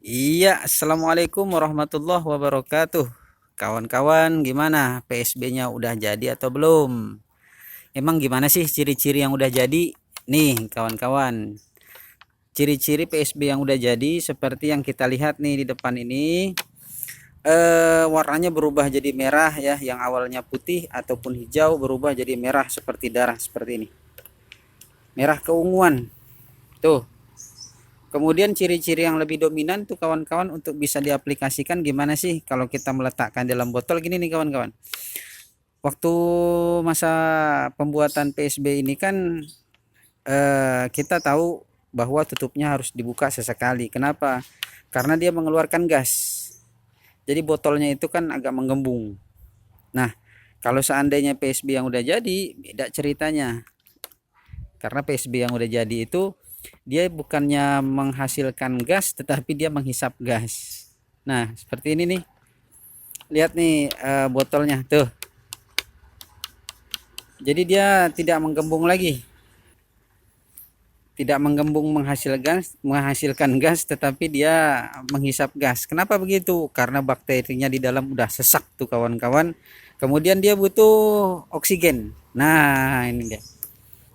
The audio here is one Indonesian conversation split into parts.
Iya, assalamualaikum warahmatullahi wabarakatuh. Kawan-kawan, gimana? PSB-nya udah jadi atau belum? Emang gimana sih ciri-ciri yang udah jadi? Nih, kawan-kawan, ciri-ciri PSB yang udah jadi seperti yang kita lihat nih di depan ini. Warnanya berubah jadi merah ya, yang awalnya putih ataupun hijau berubah jadi merah seperti darah seperti ini. Merah keunguan. Tuh. Kemudian ciri-ciri yang lebih dominan tuh kawan-kawan untuk bisa diaplikasikan gimana sih kalau kita meletakkan dalam botol gini nih kawan-kawan. Waktu masa pembuatan PSB ini kan kita tahu bahwa tutupnya harus dibuka sesekali. Kenapa? Karena dia mengeluarkan gas. Jadi botolnya itu kan agak menggembung. Nah, kalau seandainya PSB yang udah jadi, beda ceritanya. Karena PSB yang udah jadi itu dia bukannya menghasilkan gas tetapi dia menghisap gas. Nah, seperti ini nih. Lihat nih botolnya tuh. Jadi dia tidak menggembung lagi. Tidak menggembung menghasilkan gas tetapi dia menghisap gas. Kenapa begitu? Karena bakterinya di dalam udah sesak tuh kawan-kawan. Kemudian dia butuh oksigen. Nah, ini dia.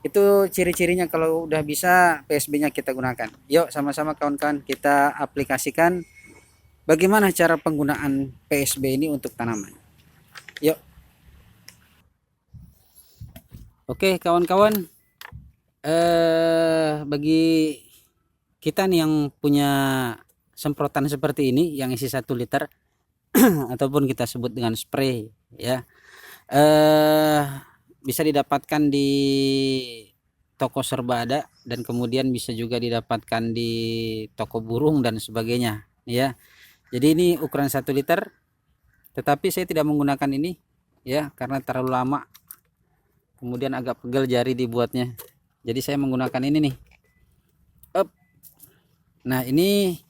Itu ciri-cirinya kalau udah bisa PSB-nya kita gunakan. Yuk sama-sama kawan-kawan kita aplikasikan bagaimana cara penggunaan PSB ini untuk tanaman. Yuk. Oke kawan-kawan, bagi kita nih yang punya semprotan seperti ini yang isi 1 liter ataupun kita sebut dengan spray ya, eh bisa didapatkan di toko serba ada dan kemudian bisa juga didapatkan di toko burung dan sebagainya ya. Jadi ini ukuran 1 liter, tetapi saya tidak menggunakan ini ya karena terlalu lama, kemudian agak pegel jari dibuatnya. Jadi saya menggunakan ini nih. Up. Nah, ini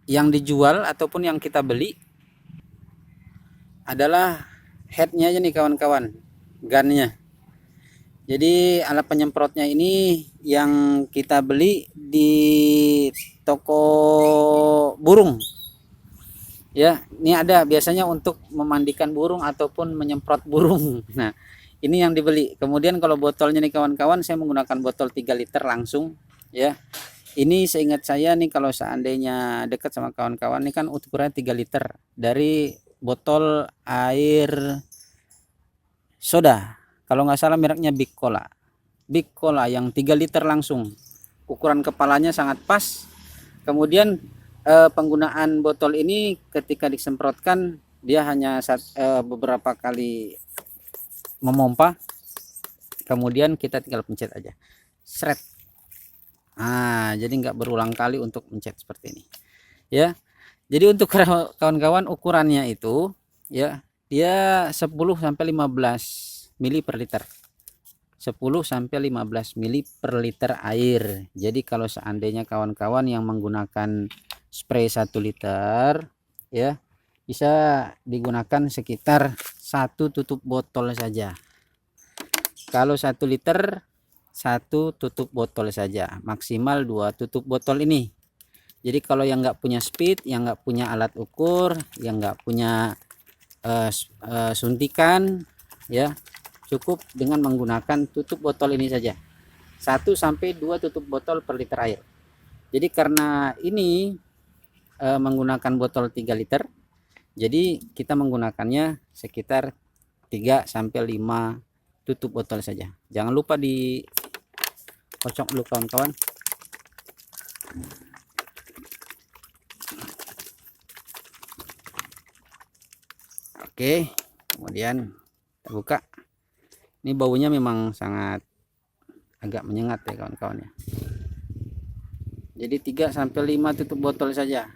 yang dijual ataupun yang kita beli adalah headnya aja nih kawan-kawan, gunnya. Jadi alat penyemprotnya ini yang kita beli di toko burung ya. Ini ada biasanya untuk memandikan burung ataupun menyemprot burung. Nah, ini yang dibeli. Kemudian kalau botolnya nih kawan-kawan, saya menggunakan botol 3 liter langsung ya. Ini seingat saya nih, kalau seandainya dekat sama kawan-kawan ini kan ukurannya 3 liter dari botol air soda. Kalau nggak salah mereknya Big Cola. Big Cola yang 3 liter langsung. Ukuran kepalanya sangat pas. Kemudian penggunaan botol ini ketika disemprotkan dia hanya beberapa kali memompa. Kemudian kita tinggal pencet aja. Sret. Jadi nggak berulang kali untuk mencet seperti ini ya. Jadi untuk kawan-kawan ukurannya itu ya, dia 10 sampai 15 mili per liter. 10 sampai 15 mili per liter air. Jadi kalau seandainya kawan-kawan yang menggunakan spray 1 liter ya, bisa digunakan sekitar 1 tutup botol saja. Kalau 1 liter, 1 tutup botol saja, maksimal 2 tutup botol ini. Jadi kalau yang nggak punya speed, yang nggak punya alat ukur, yang nggak punya suntikan ya, cukup dengan menggunakan tutup botol ini saja. 1 sampai 2 tutup botol per liter air. Jadi karena ini menggunakan botol 3 liter, jadi kita menggunakannya sekitar 3 sampai 5 tutup botol saja. Jangan lupa di kocok dulu kawan-kawan. Oke, kemudian kita buka. Ini baunya memang sangat agak menyengat ya kawan-kawan ya. Jadi 3 sampai 5 tutup botol saja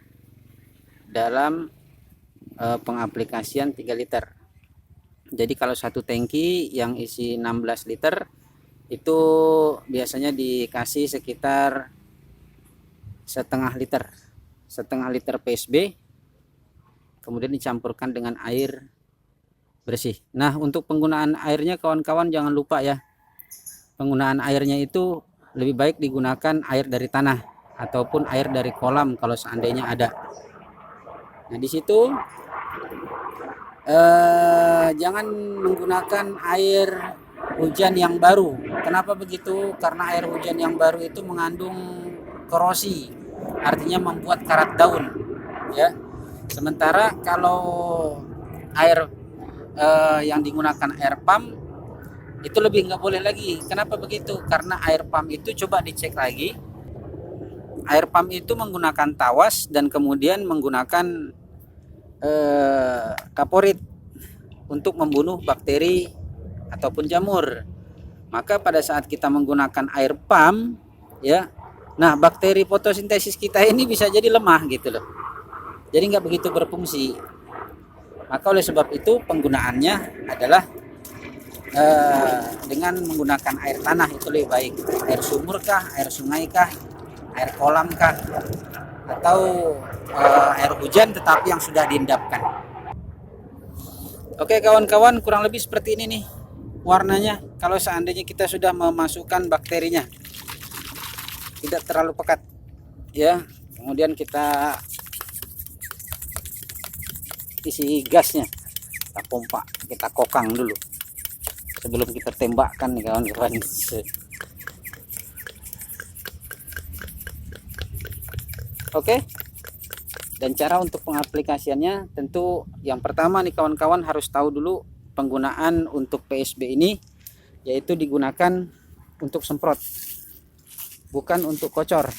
dalam pengaplikasian 3 liter. Jadi kalau 1 tangki yang isi 16 liter itu biasanya dikasih sekitar setengah liter PSB, kemudian dicampurkan dengan air bersih. Nah, untuk penggunaan airnya kawan-kawan jangan lupa ya, penggunaan airnya itu lebih baik digunakan air dari tanah ataupun air dari kolam kalau seandainya ada. Nah, di situ jangan menggunakan air hujan yang baru. Kenapa begitu? Karena air hujan yang baru itu mengandung korosi, artinya membuat karat daun, ya. Sementara kalau air yang digunakan air pump itu lebih nggak boleh lagi. Kenapa begitu? Karena air pump itu, coba dicek lagi, air pump itu menggunakan tawas dan kemudian menggunakan kaporit untuk membunuh bakteri ataupun jamur. Maka pada saat kita menggunakan air pump, ya, nah bakteri fotosintesis kita ini bisa jadi lemah gitu loh. Jadi nggak begitu berfungsi. Maka oleh sebab itu penggunaannya adalah dengan menggunakan air tanah itu lebih baik. Air sumur kah, air sungai kah, air kolam kah, atau air hujan tetapi yang sudah diendapkan. Oke kawan-kawan, kurang lebih seperti ini nih warnanya kalau seandainya kita sudah memasukkan bakterinya, tidak terlalu pekat ya. Kemudian kita isi gasnya, kita pompa, kita kokang dulu sebelum kita tembakkan nih kawan-kawan. Oke. Dan cara untuk pengaplikasiannya, tentu yang pertama nih kawan-kawan harus tahu dulu penggunaan untuk PSB ini, yaitu digunakan untuk semprot, bukan untuk kocor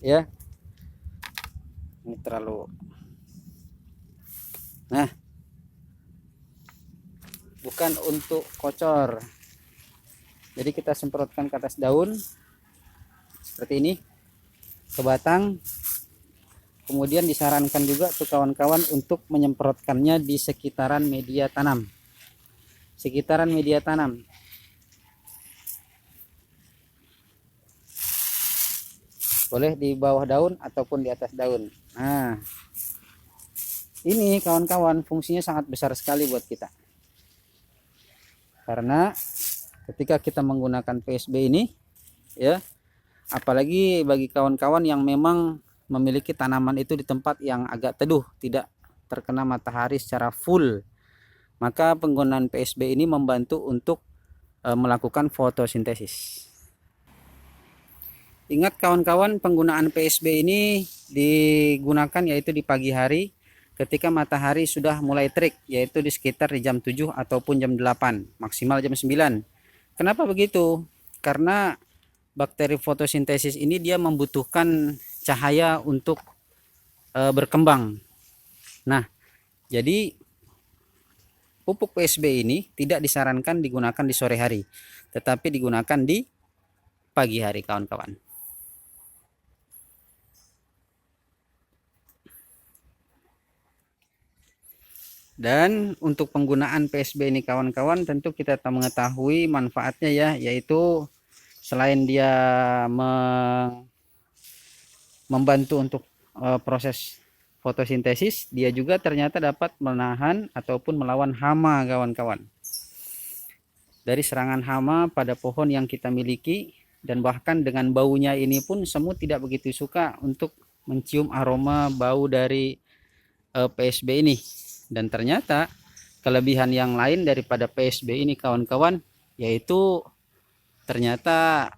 ya. Ini terlalu, nah, bukan untuk kocor. Jadi kita semprotkan ke atas daun seperti ini, ke batang. Kemudian disarankan juga tuh kawan-kawan untuk menyemprotkannya di sekitaran media tanam. Sekitaran media tanam. Boleh di bawah daun ataupun di atas daun. Nah, ini kawan-kawan fungsinya sangat besar sekali buat kita. Karena ketika kita menggunakan PSB ini, ya, apalagi bagi kawan-kawan yang memang memiliki tanaman itu di tempat yang agak teduh, tidak terkena matahari secara full, maka penggunaan PSB ini membantu untuk melakukan fotosintesis. Ingat kawan-kawan, penggunaan PSB ini digunakan yaitu di pagi hari ketika matahari sudah mulai terik, yaitu di sekitar di jam 7 ataupun jam 8, maksimal jam 9. Kenapa begitu? Karena bakteri fotosintesis ini dia membutuhkan cahaya untuk berkembang. Nah, jadi pupuk PSB ini tidak disarankan digunakan di sore hari, tetapi digunakan di pagi hari kawan-kawan. Dan untuk penggunaan PSB ini kawan-kawan, tentu kita mengetahui manfaatnya ya, yaitu selain dia membantu untuk proses fotosintesis, dia juga ternyata dapat menahan ataupun melawan hama kawan-kawan. Dari serangan hama pada pohon yang kita miliki, dan bahkan dengan baunya ini pun semut tidak begitu suka untuk mencium aroma bau dari PSB ini. Dan ternyata kelebihan yang lain daripada PSB ini kawan-kawan, yaitu ternyata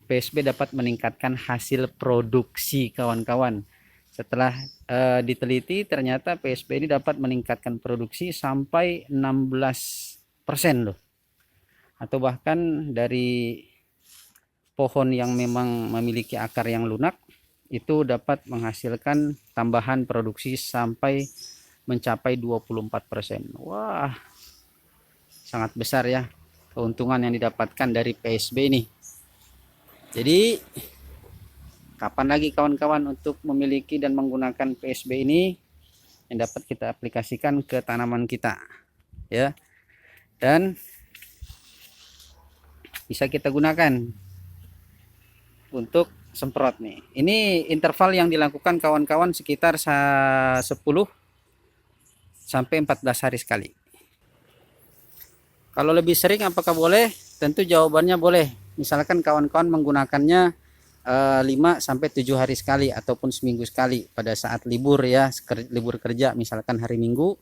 PSB dapat meningkatkan hasil produksi kawan-kawan. Setelah diteliti, ternyata PSB ini dapat meningkatkan produksi sampai 16% loh. Atau bahkan dari pohon yang memang memiliki akar yang lunak, itu dapat menghasilkan tambahan produksi sampai mencapai 24%. Wah, sangat besar ya keuntungan yang didapatkan dari PSB ini. Jadi kapan lagi kawan-kawan untuk memiliki dan menggunakan PSB ini yang dapat kita aplikasikan ke tanaman kita ya, dan bisa kita gunakan untuk semprot nih. Ini interval yang dilakukan kawan-kawan sekitar 10 sampai 14 hari sekali. Kalau lebih sering apakah boleh? Tentu jawabannya boleh. Misalkan kawan-kawan menggunakannya 5 sampai 7 hari sekali ataupun seminggu sekali pada saat libur ya, libur kerja misalkan hari Minggu,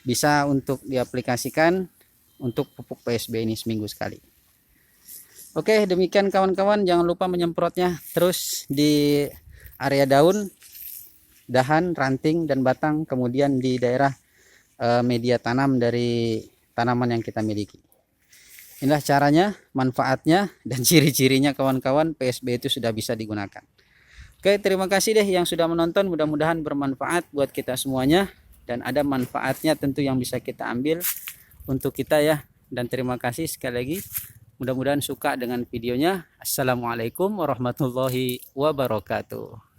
bisa untuk diaplikasikan untuk pupuk PSB ini seminggu sekali. Oke, demikian kawan-kawan, jangan lupa menyemprotnya terus di area daun, dahan, ranting dan batang, kemudian di daerah media tanam dari tanaman yang kita miliki. Inilah caranya, manfaatnya dan ciri-cirinya kawan-kawan, PSB itu sudah bisa digunakan. Oke, terima kasih deh yang sudah menonton, mudah-mudahan bermanfaat buat kita semuanya dan ada manfaatnya tentu yang bisa kita ambil untuk kita ya. Dan terima kasih sekali lagi, mudah-mudahan suka dengan videonya. Assalamualaikum warahmatullahi wabarakatuh.